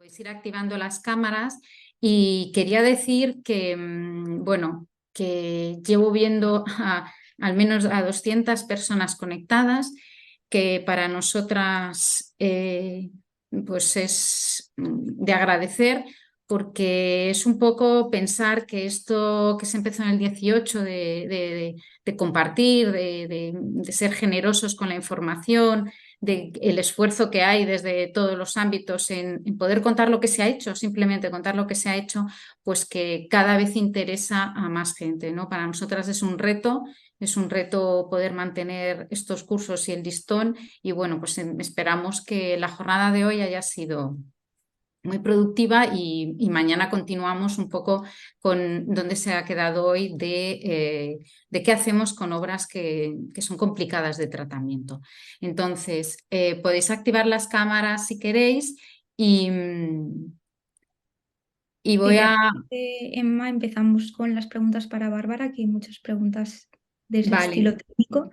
Podéis ir activando las cámaras y quería decir que, bueno, que llevo viendo al menos a 200 personas conectadas, que para nosotras pues es de agradecer porque es un poco pensar que esto que se empezó en el 18 de compartir, de ser generosos con la información, el esfuerzo que hay desde todos los ámbitos en poder contar lo que se ha hecho, simplemente contar lo que se ha hecho, pues que cada vez interesa a más gente, ¿no? Para nosotras es un reto poder mantener estos cursos y el listón y bueno, pues esperamos que la jornada de hoy haya sido muy productiva y mañana continuamos un poco con dónde se ha quedado hoy de qué hacemos con obras que son complicadas de tratamiento. Entonces, podéis activar las cámaras si queréis y, y Si voy te a... parece, Emma, empezamos con las preguntas para Bárbara, que hay muchas preguntas de ese estilo Vale, técnico.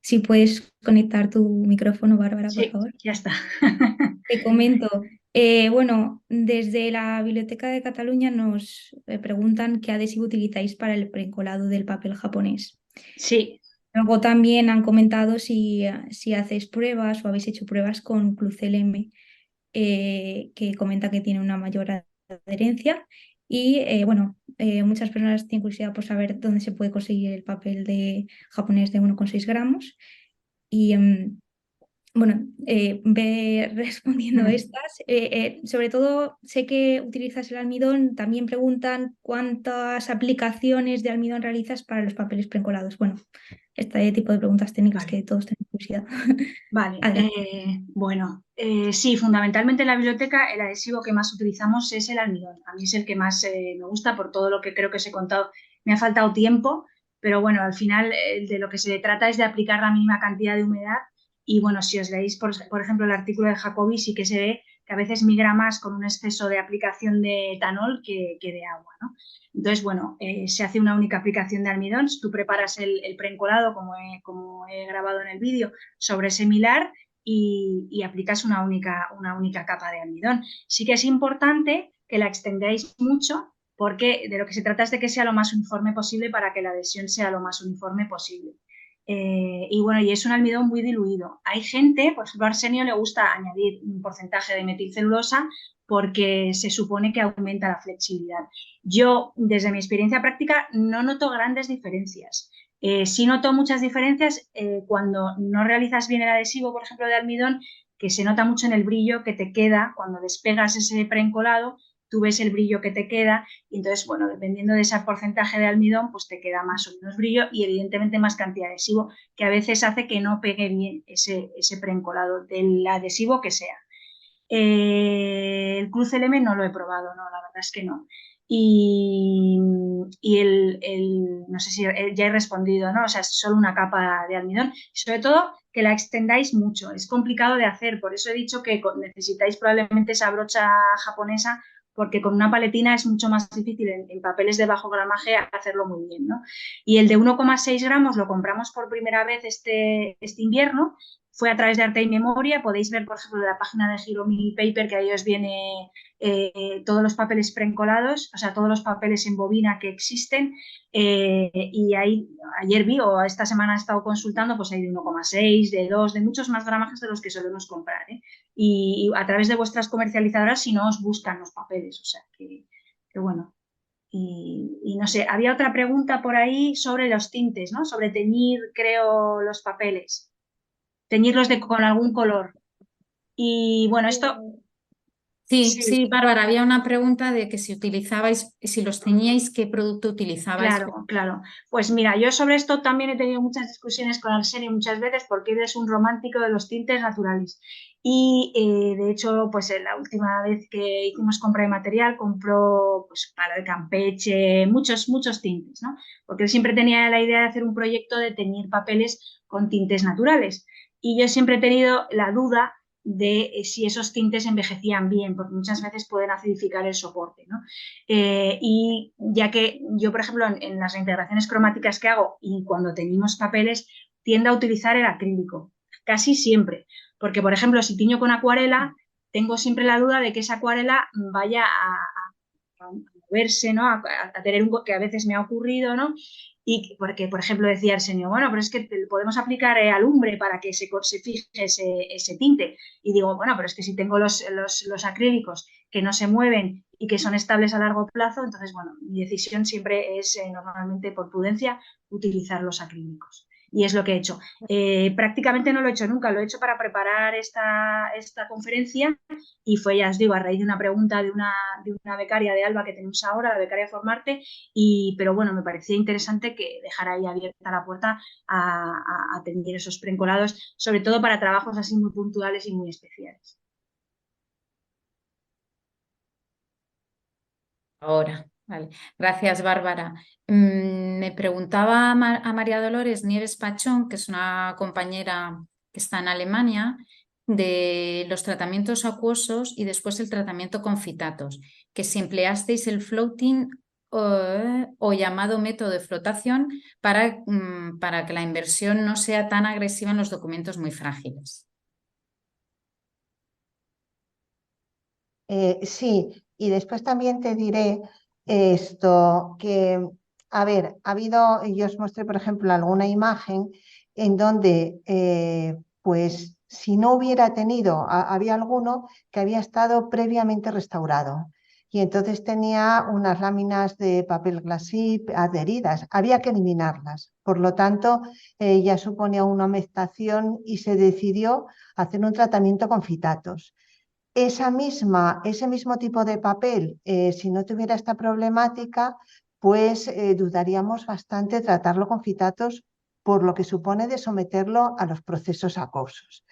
Si puedes conectar tu micrófono, Bárbara, por Sí, favor. ya está. Te comento, bueno, desde la Biblioteca de Cataluña nos preguntan qué adhesivo utilizáis para el precolado del papel japonés. Sí, Luego también han comentado si hacéis pruebas o habéis hecho pruebas con Clucel-M, que comenta que tiene una mayor adherencia. Y bueno, muchas personas tienen curiosidad por saber dónde se puede conseguir el papel de japonés de 1,6 gramos. Y bueno, ve respondiendo estas. Sobre todo, sé que utilizas el almidón. También preguntan cuántas aplicaciones de almidón realizas para los papeles precolados. Bueno, este tipo de preguntas técnicas vale, que todos tenemos curiosidad. vale. Adelante. Bueno, sí, fundamentalmente en la biblioteca el adhesivo que más utilizamos es el almidón. A mí es el que más me gusta por todo lo que creo que os he contado. Me ha faltado tiempo, pero bueno, al final de lo que se trata es de aplicar la mínima cantidad de humedad y bueno, si os leéis, por ejemplo, el artículo de Jacobi, sí que se ve que a veces migra más con un exceso de aplicación de etanol que de agua, ¿no? Entonces, bueno, se hace una única aplicación de almidón. Tú preparas el preencolado, como he grabado en el vídeo, sobre similar y aplicas una única capa de almidón. Sí que es importante que la extendáis mucho porque de lo que se trata es de que sea lo más uniforme posible para que la adhesión sea lo más uniforme posible. Y bueno, y es un almidón muy diluido. Hay gente, por ejemplo, a Arsenio le gusta añadir un porcentaje de metilcelulosa porque se supone que aumenta la flexibilidad. Yo, desde mi experiencia práctica, no noto grandes diferencias. Sí noto muchas diferencias cuando no realizas bien el adhesivo, por ejemplo, de almidón, que se nota mucho en el brillo que te queda cuando despegas ese preencolado, tú ves el brillo que te queda y entonces, bueno, dependiendo de ese porcentaje de almidón, pues te queda más o menos brillo y evidentemente más cantidad de adhesivo, que a veces hace que no pegue bien ese preencolado del adhesivo que sea. El Cruz LM no lo he probado, no, la verdad es que no. Y, no sé si ya he respondido, ¿no? O sea, es solo una capa de almidón. Sobre todo que la extendáis mucho, es complicado de hacer, por eso he dicho que necesitáis probablemente esa brocha japonesa, porque con una paletina es mucho más difícil en papeles de bajo gramaje hacerlo muy bien, ¿no? Y el de 1,6 gramos lo compramos por primera vez este invierno, fue a través de Arte y Memoria. Podéis ver, por ejemplo, la página de Hiromi Paper, que ahí os viene todos los papeles preencolados, o sea, todos los papeles en bobina que existen. Y ahí, ayer vi, o esta semana he estado consultando, pues hay de 1,6, de 2, de muchos más gramajes de los que solemos comprar. Y a través de vuestras comercializadoras, si no, os buscan los papeles. O sea, que bueno. Y no sé, había otra pregunta por ahí sobre los tintes, ¿no? Sobre teñir, creo, los papeles, teñirlos con algún color. Y bueno, esto Sí, sí, sí, Bárbara, había una pregunta de que si utilizabais, si los teníais, ¿qué producto utilizabais? claro, claro. Pues mira, yo sobre esto también he tenido muchas discusiones con Arsenio muchas veces porque él es un romántico de los tintes naturales. Y de hecho, pues la última vez que hicimos compra de material, compró pues para el Campeche, muchos tintes, ¿no? Porque él siempre tenía la idea de hacer un proyecto de teñir papeles con tintes naturales. Y yo siempre he tenido la duda de si esos tintes envejecían bien, porque muchas veces pueden acidificar el soporte, ¿no? Y ya que yo, por ejemplo, en las reintegraciones cromáticas que hago y cuando teñimos papeles, tiendo a utilizar el acrílico, casi siempre, porque, por ejemplo, si tiño con acuarela, tengo siempre la duda de que esa acuarela vaya a moverse, ¿no? A tener que a veces me ha ocurrido, ¿no? Y porque, por ejemplo, decía el señor, bueno, pero es que podemos aplicar alumbre para que se fije ese tinte. Y digo, bueno, pero es que si tengo los acrílicos que no se mueven y que son estables a largo plazo, entonces, bueno, mi decisión siempre es, normalmente por prudencia, utilizar los acrílicos. Y es lo que he hecho. Prácticamente no lo he hecho nunca, lo he hecho para preparar esta conferencia y fue, ya os digo, a raíz de una pregunta de una becaria de Alba que tenemos ahora, la becaria Formarte, pero bueno, me parecía interesante que dejara ahí abierta la puerta a tener esos preincolados, sobre todo para trabajos así muy puntuales y muy especiales. Ahora, vale. Gracias, Bárbara. Me preguntaba a María Dolores Nieves Pachón, que es una compañera que está en Alemania, de los tratamientos acuosos y después el tratamiento con fitatos, que si empleasteis el floating o llamado método de flotación para que la inversión no sea tan agresiva en los documentos muy frágiles. Sí, y después también te diré esto, que, a ver, yo os mostré, por ejemplo, alguna imagen en donde, pues, si no hubiera tenido, había alguno que había estado previamente restaurado y entonces tenía unas láminas de papel glacé adheridas, había que eliminarlas. Por lo tanto, ya suponía una humectación y se decidió hacer un tratamiento con fitatos. Ese mismo tipo de papel, si no tuviera esta problemática, pues dudaríamos bastante tratarlo con fitatos por lo que supone de someterlo a los procesos acuosos.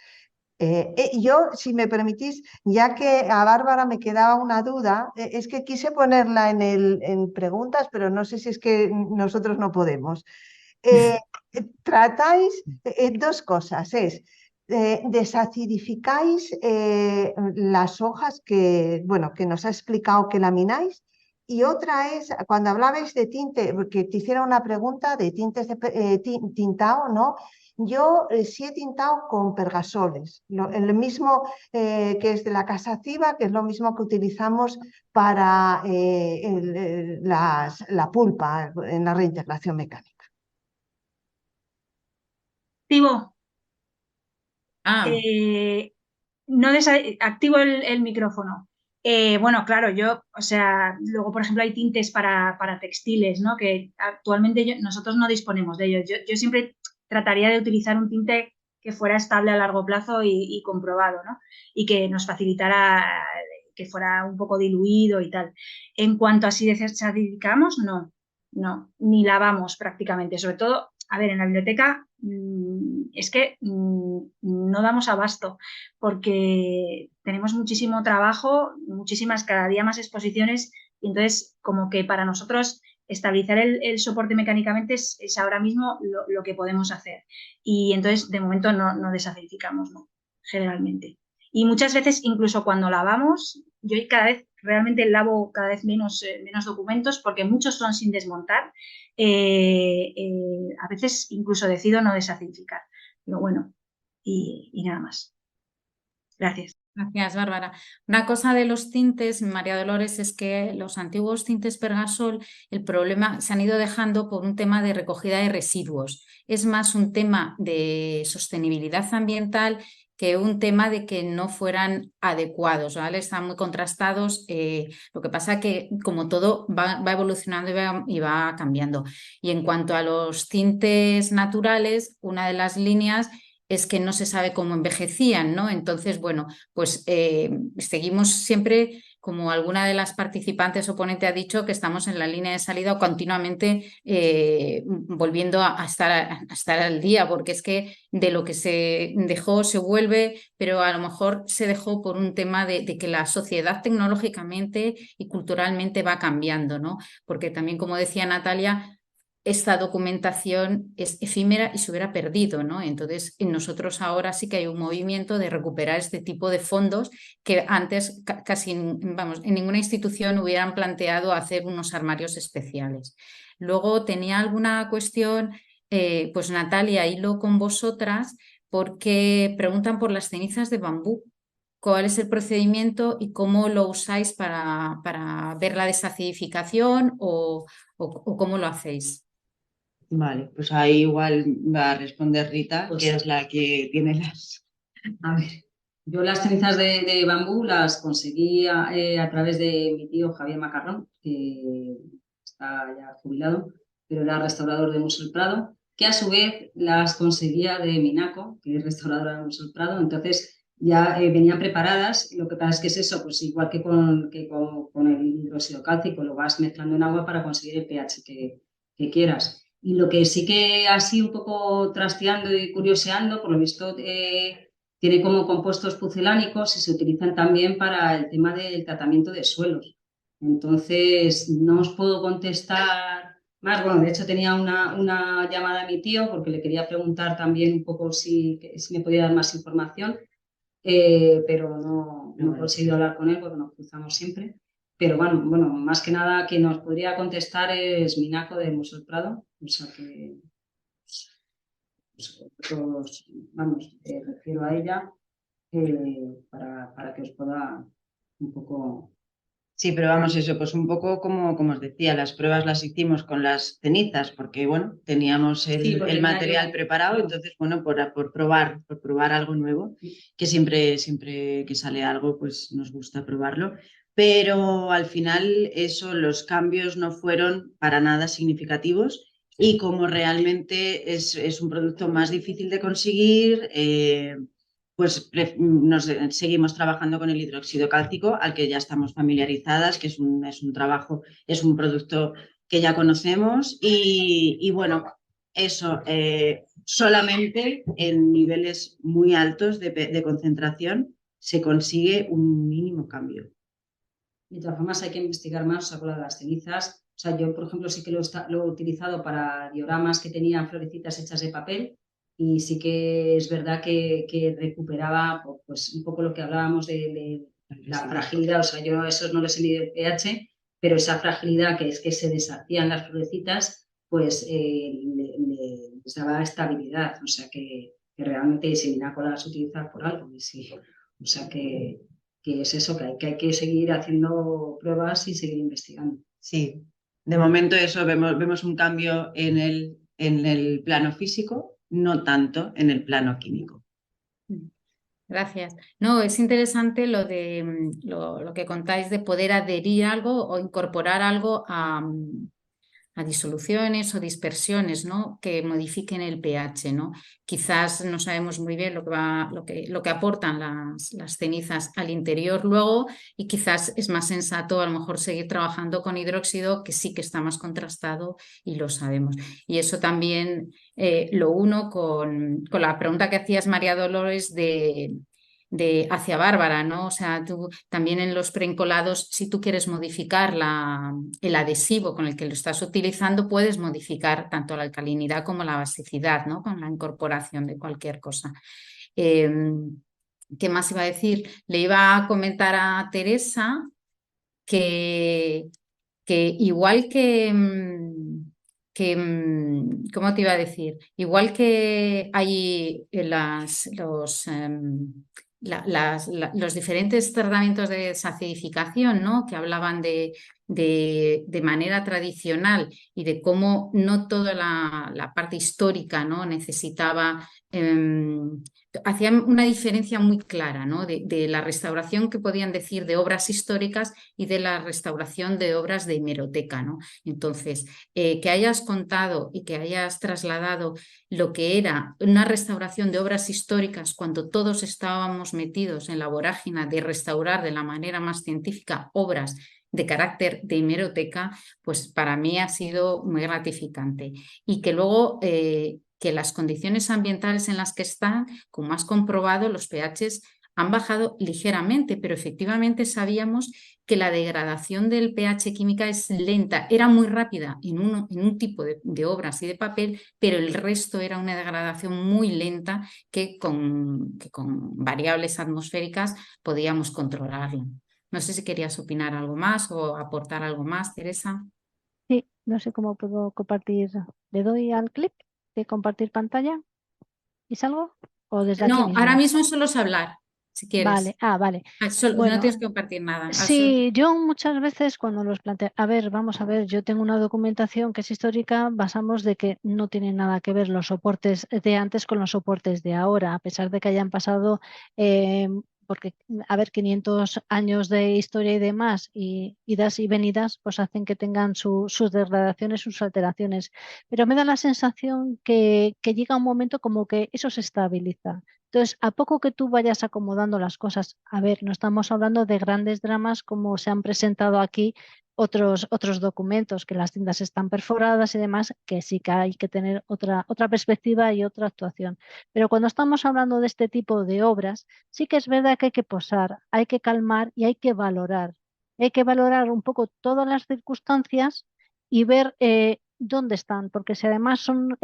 Yo, si me permitís, ya que a Bárbara me quedaba una duda, es que quise ponerla en preguntas, pero no sé si es que nosotros no podemos. Tratáis dos cosas, desacidificáis las hojas que, bueno, que nos ha explicado que lamináis, y otra es, cuando hablabais de tinte, porque te hiciera una pregunta de tintes de tintado, ¿no? Yo sí he tintado con pergasoles, el mismo que es de la casa Ciba, que es lo mismo que utilizamos para la pulpa en la reintegración mecánica. Activo, Ah, no activo el micrófono. Bueno, claro, yo, o sea, luego, por ejemplo, hay tintes para textiles, ¿no? Que actualmente nosotros no disponemos de ellos. Yo siempre trataría de utilizar un tinte que fuera estable a largo plazo y comprobado, ¿no? Y que nos facilitara, que fuera un poco diluido y tal. En cuanto a si desacidificamos, no, ni lavamos prácticamente. Sobre todo, a ver, en la biblioteca es que no damos abasto porque tenemos muchísimo trabajo, cada día más exposiciones, y entonces como que para nosotros estabilizar el soporte mecánicamente es ahora mismo lo que podemos hacer. Y entonces de momento no desacidificamos, ¿no? Generalmente. Y muchas veces, incluso cuando lavamos, yo cada vez realmente lavo cada vez menos documentos porque muchos son sin desmontar. A veces incluso decido no desacidificar. Pero bueno, y nada más. Gracias. gracias, Bárbara. Una cosa de los tintes, María Dolores, es que los antiguos tintes Pergasol, el problema se han ido dejando por un tema de recogida de residuos. Es más un tema de sostenibilidad ambiental que un tema de que no fueran adecuados, ¿vale? Están muy contrastados. Lo que pasa que, como todo, va evolucionando y va cambiando. Y en cuanto a los tintes naturales, una de las líneas es que no se sabe cómo envejecían, ¿no? Entonces, bueno, pues seguimos siempre, como alguna de las participantes o ponente ha dicho, que estamos en la línea de salida o continuamente volviendo a estar al día, porque es que de lo que se dejó se vuelve, pero a lo mejor se dejó por un tema de que la sociedad tecnológicamente y culturalmente va cambiando, ¿no? Porque también, como decía Natalia, esta documentación es efímera y se hubiera perdido, ¿no? Entonces, nosotros ahora sí que hay un movimiento de recuperar este tipo de fondos que antes casi, vamos, en ninguna institución hubieran planteado hacer unos armarios especiales. Luego tenía alguna cuestión, pues Natalia, hilo con vosotras, porque preguntan por las cenizas de bambú. cuál es el procedimiento y cómo lo usáis para ver la desacidificación o cómo lo hacéis. Vale, pues ahí igual va a responder Rita, Pues que es la que tiene las... a ver, yo las cenizas de bambú las conseguí a través de mi tío Javier Macarrón, que está ya jubilado, pero era restaurador de Museo del Prado, que a su vez las conseguía de Minaco, que es restauradora de Museo del Prado. Entonces ya venían preparadas. Lo que pasa es que es eso, pues igual que con el hidróxido cálcico, lo vas mezclando en agua para conseguir el pH que quieras. Y lo que sí que así un poco trasteando y curioseando, por lo visto tiene como compuestos pucelánicos y se utilizan también para el tema del tratamiento de suelos. Entonces, no os puedo contestar más. Bueno, de hecho tenía una llamada a mi tío porque le quería preguntar también un poco si me podía dar más información, pero no he conseguido hablar con él porque nos cruzamos siempre. Pero bueno, más que nada quien nos podría contestar es Minaco del Museo del Prado, o sea que pues, vamos, refiero a ella para que os pueda un poco... Sí, pero vamos, eso, pues un poco como os decía, las pruebas las hicimos con las cenizas, porque bueno, teníamos porque el material preparado, entonces bueno, por probar algo nuevo, que siempre que sale algo, pues nos gusta probarlo. Pero al final eso, los cambios no fueron para nada significativos y como realmente es un producto más difícil de conseguir, pues seguimos trabajando con el hidróxido cálcico, al que ya estamos familiarizadas, que es un trabajo, es un producto que ya conocemos y bueno, eso, solamente en niveles muy altos de concentración se consigue un mínimo cambio. De todas formas hay que investigar más, o sea, con las cenizas. O sea, yo, por ejemplo, sí que lo he utilizado para dioramas que tenían florecitas hechas de papel y sí que es verdad que recuperaba pues, un poco lo que hablábamos de la fragilidad. O sea, yo a esos no les he medido el pH, pero esa fragilidad que es que se deshacían las florecitas, pues les daba estabilidad. O sea, que realmente Seminaco las utiliza por algo. Y sí, o sea, que es eso, que hay que seguir haciendo pruebas y seguir investigando. Sí, de momento eso, vemos un cambio en el plano físico, no tanto en el plano químico. Gracias. No, es interesante lo de lo que contáis de poder adherir algo o incorporar algo a disoluciones o dispersiones, ¿no? Que modifiquen el pH, ¿no? Quizás no sabemos muy bien lo que aportan las cenizas al interior luego y quizás es más sensato a lo mejor seguir trabajando con hidróxido, que sí que está más contrastado y lo sabemos. Y eso también lo uno con la pregunta que hacías, María Dolores, de hacia Bárbara, ¿no? O sea, tú también en los preincolados, si tú quieres modificar el adhesivo con el que lo estás utilizando, puedes modificar tanto la alcalinidad como la basicidad, ¿no? Con la incorporación de cualquier cosa. ¿Qué más iba a decir? Le iba a comentar a Teresa que igual ¿cómo te iba a decir? Igual que hay los diferentes tratamientos de desacidificación, ¿no? Que hablaban de manera tradicional y de cómo no toda la parte histórica, ¿no? Necesitaba... hacían una diferencia muy clara, ¿no? De la restauración que podían decir de obras históricas y de la restauración de obras de hemeroteca, ¿no? Entonces, que hayas contado y que hayas trasladado lo que era una restauración de obras históricas cuando todos estábamos metidos en la vorágine de restaurar de la manera más científica obras de carácter de hemeroteca, pues para mí ha sido muy gratificante. Y que luego que las condiciones ambientales en las que están, como has comprobado, los pHs han bajado ligeramente, pero efectivamente sabíamos que la degradación del pH química es lenta, era muy rápida en un tipo de obras y de papel, pero el resto era una degradación muy lenta que con variables atmosféricas podíamos controlarlo. No sé si querías opinar algo más o aportar algo más, Teresa. Sí, no sé cómo puedo compartir. ¿Le doy al clip de compartir pantalla? ¿Y salgo? ¿O desde aquí No, mismo? ahora mismo solo es hablar. si quieres. Vale. No Bueno, tienes que compartir nada. sí, yo muchas veces cuando los planteo, a ver, vamos a ver, yo tengo una documentación que es histórica, basamos de que no tiene nada que ver los soportes de antes con los soportes de ahora, a pesar de que hayan pasado, porque, a ver, 500 años de historia y demás, y idas y venidas, pues hacen que tengan sus degradaciones, sus alteraciones. Pero me da la sensación que llega un momento como que eso se estabiliza. Entonces, a poco que tú vayas acomodando las cosas, a ver, no estamos hablando de grandes dramas como se han presentado aquí otros documentos, que las cintas están perforadas y demás, que sí que hay que tener otra perspectiva y otra actuación. Pero cuando estamos hablando de este tipo de obras, sí que es verdad que hay que posar, hay que calmar y hay que valorar. Hay que valorar un poco todas las circunstancias y ver dónde están, porque si además son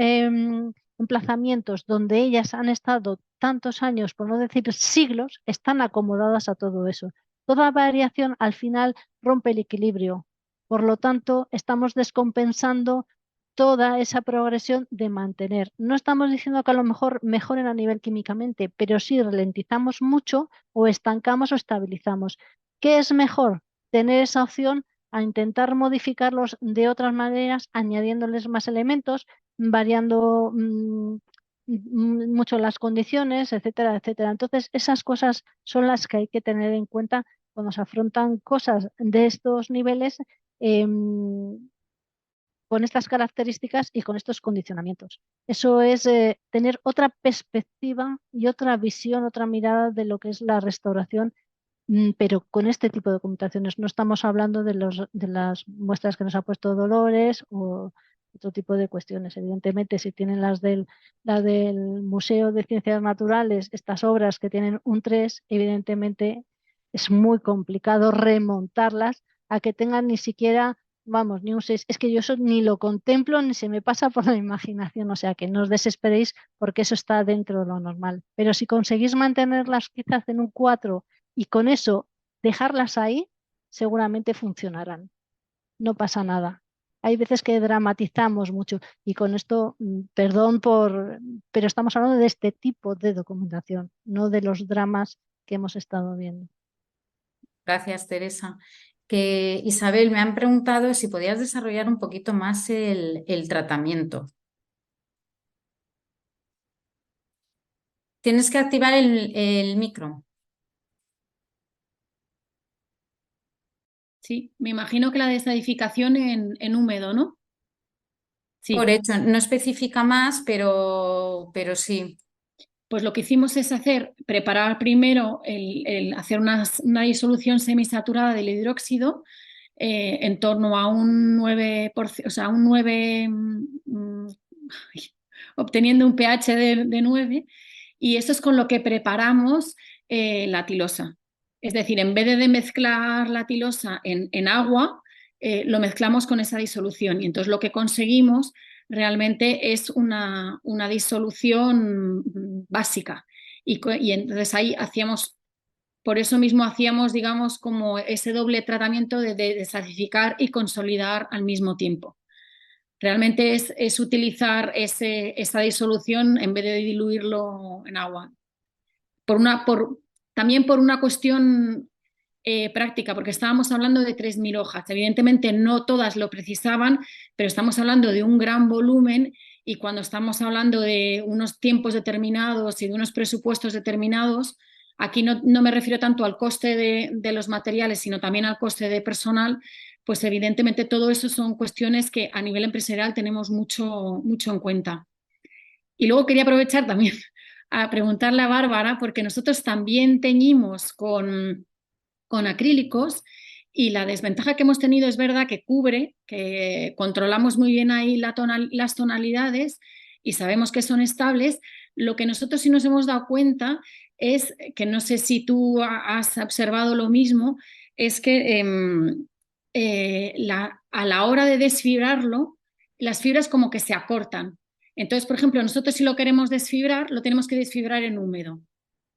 emplazamientos donde ellas han estado tantos años, por no decir siglos, están acomodadas a todo eso. Toda variación al final rompe el equilibrio. Por lo tanto, estamos descompensando toda esa progresión de mantener. No estamos diciendo que a lo mejor mejoren a nivel químicamente, pero sí ralentizamos mucho o estancamos o estabilizamos. ¿Qué es mejor? Tener esa opción a intentar modificarlos de otras maneras, añadiéndoles más elementos, variando mucho las condiciones, etcétera, etcétera. Entonces, esas cosas son las que hay que tener en cuenta cuando se afrontan cosas de estos niveles con estas características y con estos condicionamientos. Eso es tener otra perspectiva y otra visión, otra mirada de lo que es la restauración, pero con este tipo de documentaciones. No estamos hablando de las muestras que nos ha puesto Dolores o otro tipo de cuestiones. Evidentemente, si tienen la del Museo de Ciencias Naturales, estas obras que tienen un 3, evidentemente es muy complicado remontarlas a que tengan ni siquiera, vamos, ni un 6. Es que yo eso ni lo contemplo ni se me pasa por la imaginación. O sea, que no os desesperéis porque eso está dentro de lo normal. Pero si conseguís mantenerlas quizás en un 4 y con eso dejarlas ahí, seguramente funcionarán. No pasa nada. Hay veces que dramatizamos mucho y con esto, perdón pero estamos hablando de este tipo de documentación, no de los dramas que hemos estado viendo. Gracias, Teresa. Que Isabel, me han preguntado si podías desarrollar un poquito más el tratamiento. Tienes que activar el micro. Sí, me imagino que la desadificación en húmedo, ¿no? Sí. Por hecho, no especifica más, pero sí. Pues lo que hicimos es preparar primero hacer una disolución semisaturada del hidróxido en torno a un 9%, o sea, un 9, obteniendo un pH de 9, y eso es con lo que preparamos la tilosa. Es decir, en vez de mezclar la tilosa en agua, lo mezclamos con esa disolución y entonces lo que conseguimos realmente es una disolución básica y entonces ahí por eso mismo hacíamos, digamos, como ese doble tratamiento de desadificar y consolidar al mismo tiempo. Realmente es utilizar esa disolución en vez de diluirlo en agua. También por una cuestión práctica, porque estábamos hablando de 3.000 hojas. Evidentemente no todas lo precisaban, pero estamos hablando de un gran volumen y cuando estamos hablando de unos tiempos determinados y de unos presupuestos determinados, aquí no me refiero tanto al coste de los materiales, sino también al coste de personal, pues evidentemente todo eso son cuestiones que a nivel empresarial tenemos mucho, mucho en cuenta. Y luego quería aprovechar también a preguntarle a Bárbara, porque nosotros también teñimos con acrílicos y la desventaja que hemos tenido es verdad que cubre, que controlamos muy bien ahí las tonalidades y sabemos que son estables. Lo que nosotros sí nos hemos dado cuenta es que no sé si tú has observado lo mismo, es que a la hora de desfibrarlo, las fibras como que se acortan. Entonces, por ejemplo, nosotros si lo queremos desfibrar, lo tenemos que desfibrar en húmedo.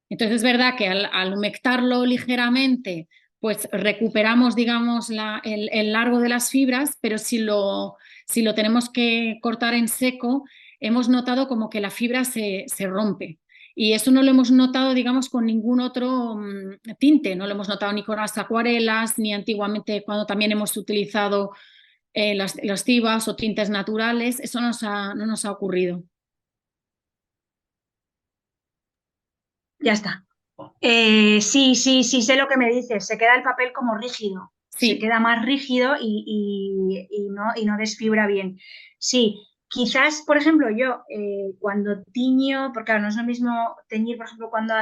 Entonces es verdad que al humectarlo ligeramente, pues recuperamos, digamos, el largo de las fibras, pero si lo tenemos que cortar en seco, hemos notado como que la fibra se rompe. Y eso no lo hemos notado, digamos, con ningún otro tinte. No lo hemos notado ni con las acuarelas, ni antiguamente cuando también hemos utilizado las cibas o tintes naturales. Eso no nos ha ocurrido. Ya está. Sí, sé lo que me dices. Se queda el papel como rígido. Sí. Se queda más rígido y no desfibra bien. Sí, quizás, por ejemplo, yo cuando tiño, porque claro, no es lo mismo teñir, por ejemplo, cuando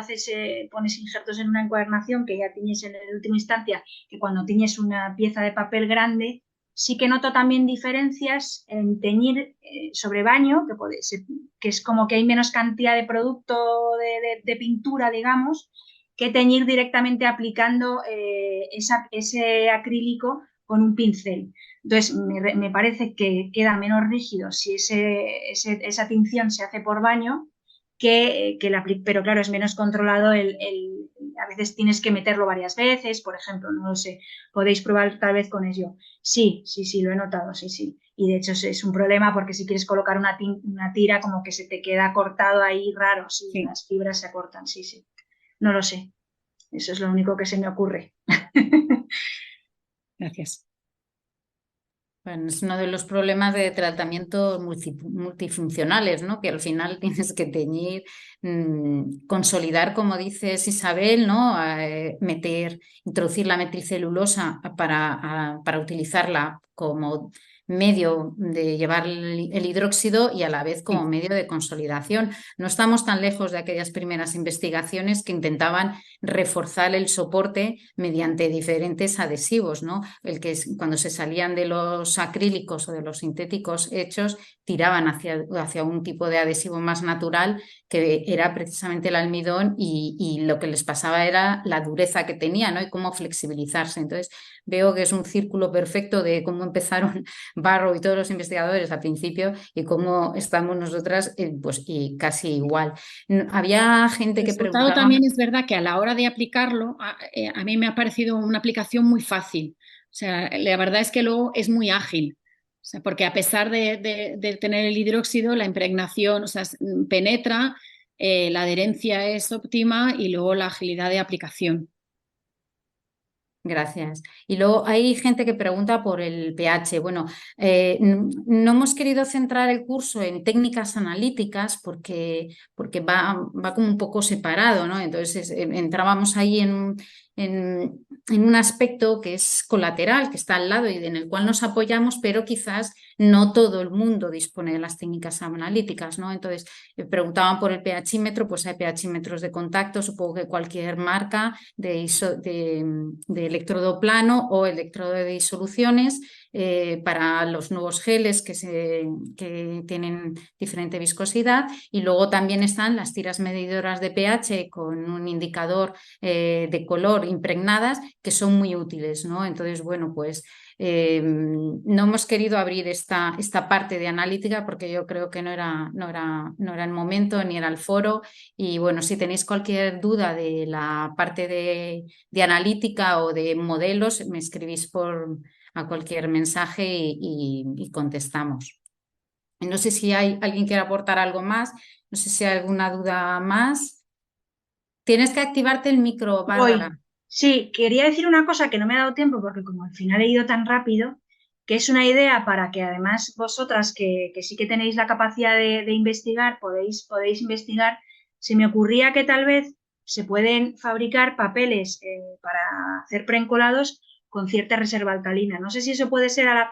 pones injertos en una encuadernación que ya tiñes en última instancia, que cuando tiñes una pieza de papel grande. Sí que noto también diferencias en teñir sobre baño, que es como que hay menos cantidad de producto de pintura, digamos, que teñir directamente aplicando ese acrílico con un pincel. Entonces, me parece que queda menos rígido si esa tinción se hace por baño, pero claro, es menos controlado a veces tienes que meterlo varias veces, por ejemplo, no lo sé, podéis probar tal vez con ello. Sí, lo he notado, sí. Y de hecho es un problema porque si quieres colocar una tira como que se te queda cortado ahí raro, sí. Las fibras se acortan, sí. No lo sé, eso es lo único que se me ocurre. Gracias. Bueno, es uno de los problemas de tratamientos multifuncionales, ¿no? Que al final tienes que teñir, consolidar, como dices Isabel, ¿no? Introducir la metilcelulosa para utilizarla como medio de llevar el hidróxido y a la vez como medio de consolidación. No estamos tan lejos de aquellas primeras investigaciones que intentaban reforzar el soporte mediante diferentes adhesivos, ¿no? Cuando se salían de los acrílicos o de los sintéticos hechos, tiraban hacia un tipo de adhesivo más natural que era precisamente el almidón y lo que les pasaba era la dureza que tenía, ¿no? Y cómo flexibilizarse. Entonces veo que es un círculo perfecto de cómo empezaron Barrow y todos los investigadores al principio y cómo estamos nosotras pues y casi igual. Había gente que preguntaba... También es verdad que a la hora de aplicarlo, a mí me ha parecido una aplicación muy fácil. O sea, la verdad es que luego es muy ágil. O sea, porque a pesar de tener el hidróxido, la impregnación, o sea, penetra, la adherencia es óptima y luego la agilidad de aplicación. Gracias. Y luego hay gente que pregunta por el pH. Bueno, no hemos querido centrar el curso en técnicas analíticas porque va como un poco separado, ¿no? Entonces entrábamos ahí en un aspecto que es colateral, que está al lado y en el cual nos apoyamos, pero quizás no todo el mundo dispone de las técnicas analíticas, ¿no? Entonces preguntaban por el pHímetro, pues hay pHímetros de contacto, supongo que cualquier marca de electrodo plano o electrodo de disoluciones para los nuevos geles que tienen diferente viscosidad, y luego también están las tiras medidoras de pH con un indicador de color impregnadas que son muy útiles, ¿no? Entonces, bueno, pues no hemos querido abrir esta parte de analítica porque yo creo que no era el momento ni era el foro. Y bueno, si tenéis cualquier duda de la parte de analítica o de modelos, me escribís a cualquier mensaje y contestamos. No sé si hay alguien que quiere aportar algo más, no sé si hay alguna duda más. Tienes que activarte el micro, Bárbara. Sí, quería decir una cosa que no me ha dado tiempo porque como al final he ido tan rápido, que es una idea para que además vosotras que sí que tenéis la capacidad de investigar, podéis investigar. Se me ocurría que tal vez se pueden fabricar papeles para hacer preencolados con cierta reserva alcalina. No sé si eso puede ser a la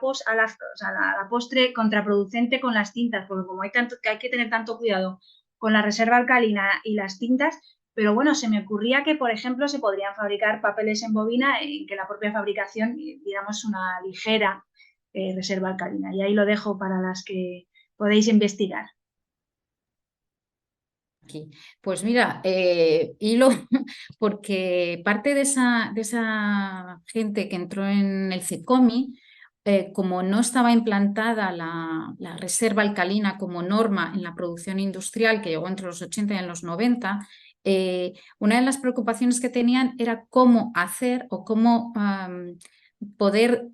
postre contraproducente con las tintas, porque como hay que tener tanto cuidado con la reserva alcalina y las tintas. Pero bueno, se me ocurría que, por ejemplo, se podrían fabricar papeles en bobina en que la propia fabricación, digamos, una ligera reserva alcalina. Y ahí lo dejo para las que podéis investigar. Aquí. Pues mira, hilo, porque parte de esa gente que entró en el CECOMI, como no estaba implantada la reserva alcalina como norma en la producción industrial, que llegó entre los 80 y en los 90, una de las preocupaciones que tenían era cómo hacer o cómo poder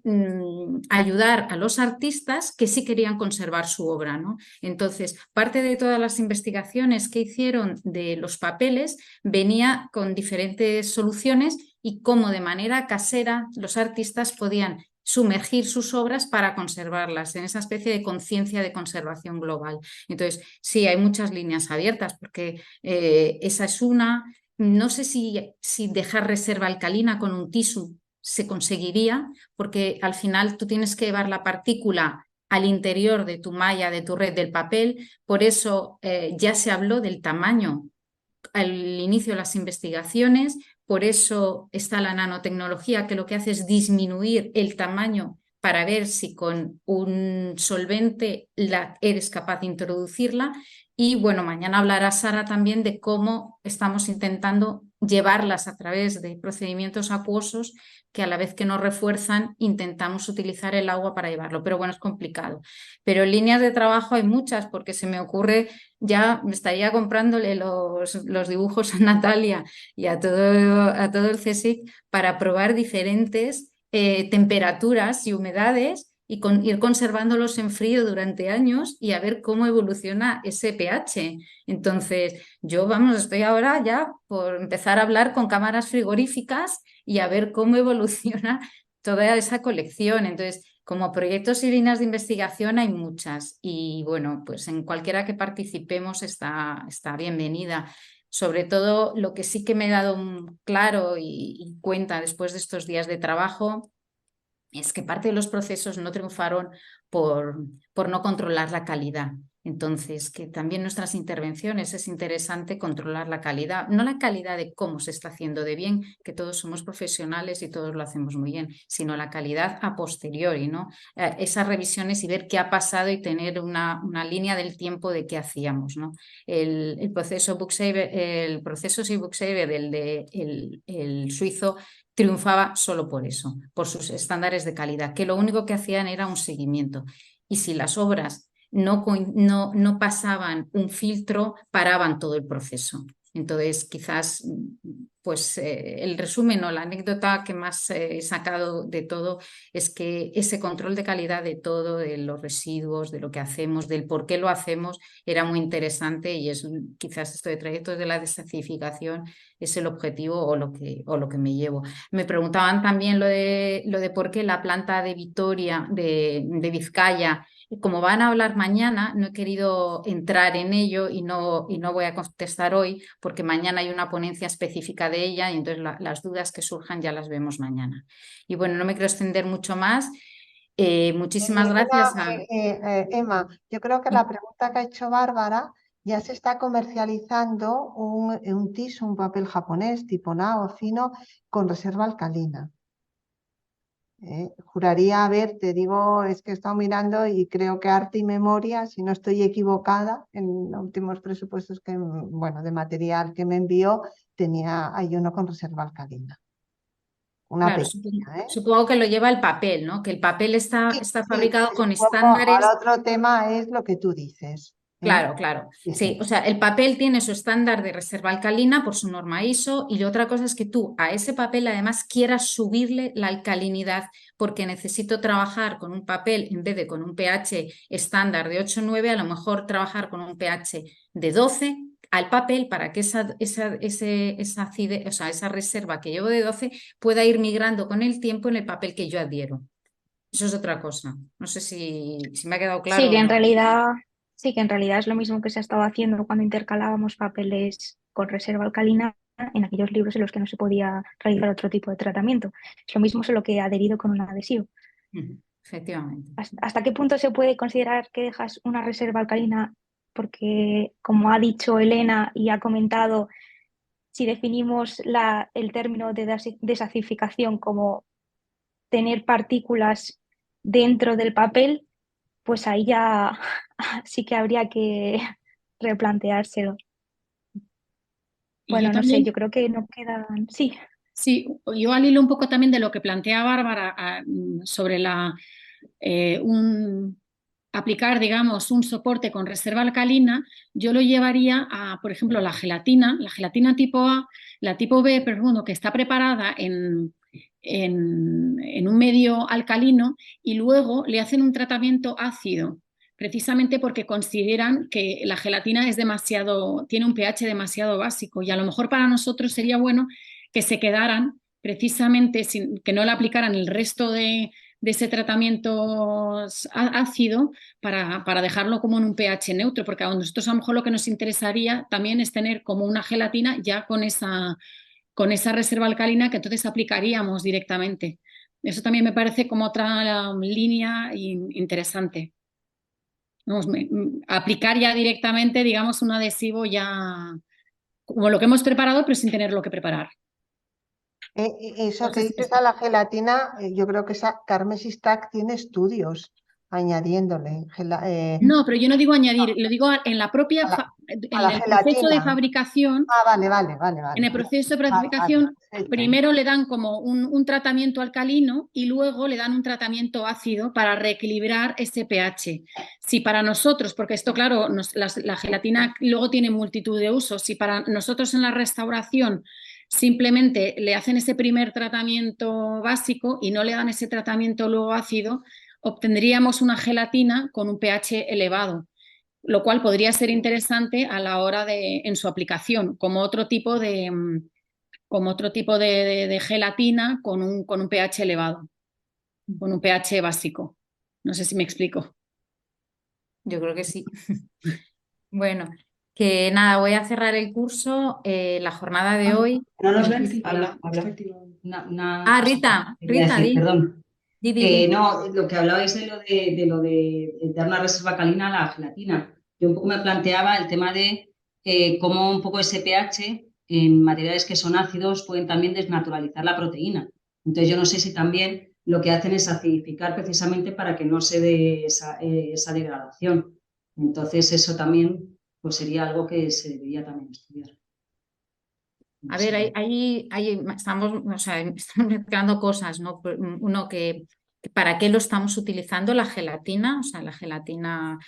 ayudar a los artistas que sí querían conservar su obra, ¿no? Entonces, parte de todas las investigaciones que hicieron de los papeles venía con diferentes soluciones y cómo de manera casera los artistas podían sumergir sus obras para conservarlas en esa especie de conciencia de conservación global. Entonces, sí, hay muchas líneas abiertas porque esa es una. No sé si dejar reserva alcalina con un tisú se conseguiría, porque al final tú tienes que llevar la partícula al interior de tu malla, de tu red del papel, por eso ya se habló del tamaño al inicio de las investigaciones, por eso está la nanotecnología, que lo que hace es disminuir el tamaño para ver si con un solvente eres capaz de introducirla. Y bueno, mañana hablará Sara también de cómo estamos intentando llevarlas a través de procedimientos acuosos que a la vez que nos refuerzan intentamos utilizar el agua para llevarlo. Pero bueno, es complicado. Pero en líneas de trabajo hay muchas, porque se me ocurre, ya me estaría comprándole los dibujos a Natalia y a todo el CSIC para probar diferentes temperaturas y humedades y ir conservándolos en frío durante años y a ver cómo evoluciona ese pH. Entonces, estoy ahora ya por empezar a hablar con cámaras frigoríficas y a ver cómo evoluciona toda esa colección. Entonces, como proyectos y líneas de investigación hay muchas y bueno, pues en cualquiera que participemos está bienvenida. Sobre todo lo que sí que me he dado claro y cuenta después de estos días de trabajo es que parte de los procesos no triunfaron por no controlar la calidad. Entonces, que también nuestras intervenciones es interesante controlar la calidad, no la calidad de cómo se está haciendo de bien, que todos somos profesionales y todos lo hacemos muy bien, sino la calidad a posteriori, ¿no? Esas revisiones y ver qué ha pasado y tener una línea del tiempo de qué hacíamos, ¿no? El proceso Booksaver, el proceso Booksaver, el suizo, triunfaba solo por eso, por sus estándares de calidad, que lo único que hacían era un seguimiento. Y si las obras no pasaban un filtro, paraban todo el proceso. Entonces, quizás pues, el resumen o la anécdota que más he sacado de todo es que ese control de calidad de todo, de los residuos, de lo que hacemos, del por qué lo hacemos, era muy interesante y es quizás esto de trayectos de la desacidificación es el objetivo o lo que me llevo. Me preguntaban también lo de por qué la planta de Vitoria, de Vizcaya. Como van a hablar mañana, no he querido entrar en ello y no voy a contestar hoy porque mañana hay una ponencia específica de ella y entonces las dudas que surjan ya las vemos mañana. Y bueno, no me quiero extender mucho más. Muchísimas gracias Emma, yo creo que la pregunta que ha hecho Bárbara, ya se está comercializando un tisu, un papel japonés tipo nao fino con reserva alcalina. Juraría, a ver, te digo, es que he estado mirando y creo que Arte y Memoria, si no estoy equivocada, en los últimos presupuestos de material que me envió, hay uno con reserva alcalina. Una claro, pequeña, supongo que lo lleva el papel, ¿no? Que el papel está fabricado con supongo. estándares. Ahora otro tema es lo que tú dices. Claro, claro. Sí, o sea, el papel tiene su estándar de reserva alcalina por su norma ISO y otra cosa es que tú a ese papel además quieras subirle la alcalinidad porque necesito trabajar con un papel en vez de con un pH estándar de 8 o 9, a lo mejor trabajar con un pH de 12 al papel para que esa reserva que llevo de 12 pueda ir migrando con el tiempo en el papel que yo adhiero. Eso es otra cosa. No sé si me ha quedado claro. Sí, que en realidad... Sí, que en realidad es lo mismo que se ha estado haciendo cuando intercalábamos papeles con reserva alcalina en aquellos libros en los que no se podía realizar otro tipo de tratamiento. Es lo mismo, solo que adherido con un adhesivo. Efectivamente. ¿Hasta qué punto se puede considerar que dejas una reserva alcalina? Porque, como ha dicho Elena y ha comentado, si definimos el término de desacidificación como tener partículas dentro del papel, pues ahí ya sí que habría que replanteárselo. Bueno, no sé, yo creo que no quedan... Sí. Sí, yo al hilo un poco también de lo que plantea Bárbara sobre aplicar, digamos, un soporte con reserva alcalina, yo lo llevaría a, por ejemplo, la gelatina tipo A, la tipo B, pero bueno, que está preparada en en un medio alcalino y luego le hacen un tratamiento ácido, precisamente porque consideran que la gelatina tiene un pH demasiado básico y a lo mejor para nosotros sería bueno que se quedaran precisamente, que no le aplicaran el resto de ese tratamiento ácido para dejarlo como en un pH neutro, porque a nosotros a lo mejor lo que nos interesaría también es tener como una gelatina ya con esa reserva alcalina que entonces aplicaríamos directamente. Eso también me parece como otra línea interesante. Vamos, aplicar ya directamente, digamos, un adhesivo ya como lo que hemos preparado, pero sin tenerlo que preparar. Eso que dices a la gelatina, yo creo que esa Carmen Sistac tiene estudios añadiéndole. No, pero yo no digo añadir, lo digo en la propia, a la en el proceso de gelatina. fabricación. Vale. En el proceso de purificación, primero le dan como un tratamiento alcalino y luego le dan un tratamiento ácido para reequilibrar ese pH. Si para nosotros, porque esto claro, la gelatina luego tiene multitud de usos, si para nosotros en la restauración simplemente le hacen ese primer tratamiento básico y no le dan ese tratamiento luego ácido, obtendríamos una gelatina con un pH elevado, lo cual podría ser interesante a la hora en su aplicación, como otro tipo de gelatina con un pH elevado, con un pH básico. No sé si me explico. Yo creo que sí. Bueno, que nada, voy a cerrar el curso, la jornada de hoy. No nos ven, habla. Rita, perdón. Di. No, lo que hablabais de lo de dar una reserva alcalina a la gelatina. Yo un poco me planteaba el tema de cómo un poco ese pH en materiales que son ácidos pueden también desnaturalizar la proteína. Entonces yo no sé si también lo que hacen es acidificar precisamente para que no se dé esa degradación. Entonces eso también pues sería algo que se debería también estudiar. A ver, ahí estamos mezclando cosas, ¿no? Uno que ¿para qué lo estamos utilizando la gelatina? O sea, la gelatina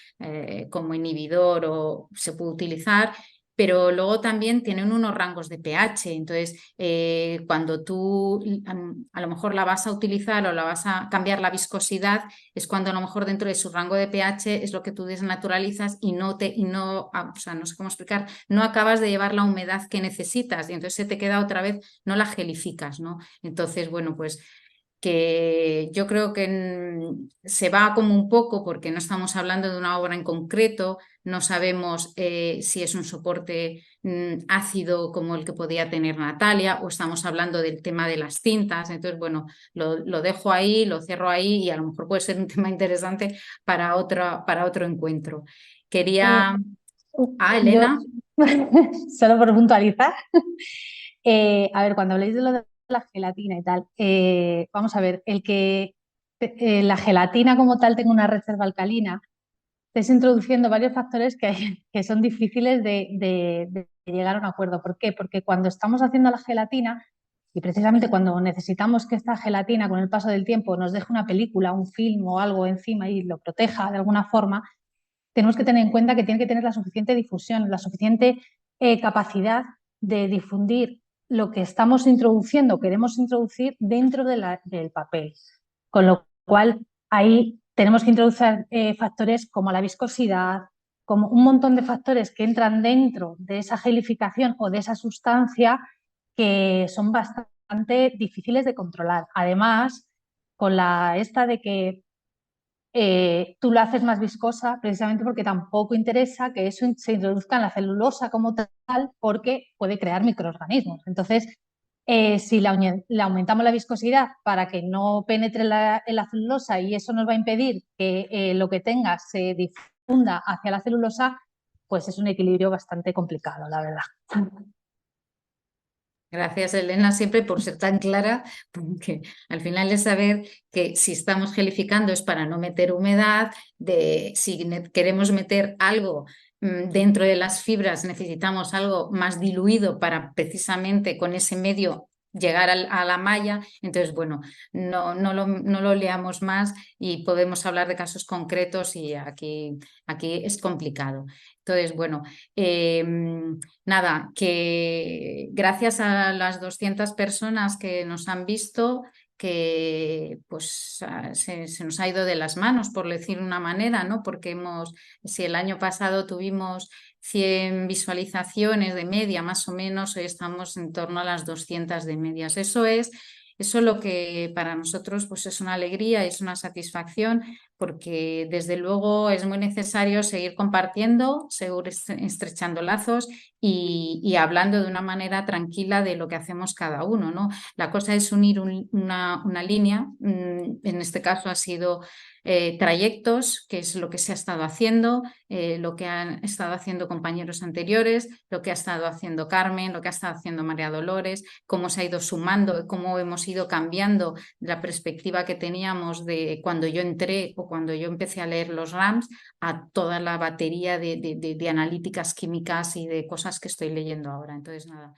como inhibidor o se puede utilizar, pero luego también tienen unos rangos de pH. Entonces, cuando tú a lo mejor la vas a utilizar o la vas a cambiar la viscosidad, es cuando a lo mejor dentro de su rango de pH es lo que tú desnaturalizas y no sé cómo explicar, no acabas de llevar la humedad que necesitas y entonces se te queda otra vez, no la gelificas, ¿no? Entonces, bueno, pues que yo creo que se va como un poco porque no estamos hablando de una obra en concreto, no sabemos si es un soporte ácido como el que podía tener Natalia o estamos hablando del tema de las cintas, entonces bueno, lo dejo ahí, lo cierro ahí y a lo mejor puede ser un tema interesante para otro encuentro. Quería... Elena. Solo por puntualizar. A ver, cuando habléis de lo de la gelatina y tal, vamos a ver, el que la gelatina como tal tenga una reserva alcalina, estáis introduciendo varios factores que son difíciles de llegar a un acuerdo. ¿Por qué? Porque cuando estamos haciendo la gelatina, y precisamente cuando necesitamos que esta gelatina con el paso del tiempo nos deje una película, un film o algo encima y lo proteja de alguna forma, tenemos que tener en cuenta que tiene que tener la suficiente difusión, la suficiente capacidad de difundir lo que estamos introduciendo, queremos introducir dentro del papel. Con lo cual, ahí tenemos que introducir factores como la viscosidad, como un montón de factores que entran dentro de esa gelificación o de esa sustancia que son bastante difíciles de controlar. Además, con esta de que tú lo haces más viscosa precisamente porque tampoco interesa que eso se introduzca en la celulosa como tal porque puede crear microorganismos. Entonces, si le aumentamos la viscosidad para que no penetre en la celulosa y eso nos va a impedir que lo que tenga se difunda hacia la celulosa, pues es un equilibrio bastante complicado, la verdad. Gracias, Elena, siempre por ser tan clara, porque al final es saber que si estamos gelificando es para no meter humedad, si queremos meter algo dentro de las fibras necesitamos algo más diluido para precisamente con ese medio llegar a la malla. Entonces, bueno, no lo leamos más y podemos hablar de casos concretos y aquí es complicado. Entonces, bueno, nada, que gracias a las 200 personas que nos han visto, que pues se nos ha ido de las manos, por decir una manera, ¿no? Porque si el año pasado tuvimos 100 visualizaciones de media, más o menos, hoy estamos en torno a las 200 de medias. Eso lo que para nosotros pues es una alegría, es una satisfacción, porque desde luego es muy necesario seguir compartiendo, seguir estrechando lazos y hablando de una manera tranquila de lo que hacemos cada uno, ¿no? La cosa es unir una línea, en este caso ha sido trayectos, que es lo que se ha estado haciendo, lo que han estado haciendo compañeros anteriores, lo que ha estado haciendo Carmen, lo que ha estado haciendo María Dolores, cómo se ha ido sumando, cómo hemos ido cambiando la perspectiva que teníamos de cuando yo entré o cuando yo empecé a leer los RAMs a toda la batería de analíticas químicas y de cosas que estoy leyendo ahora. Entonces, nada.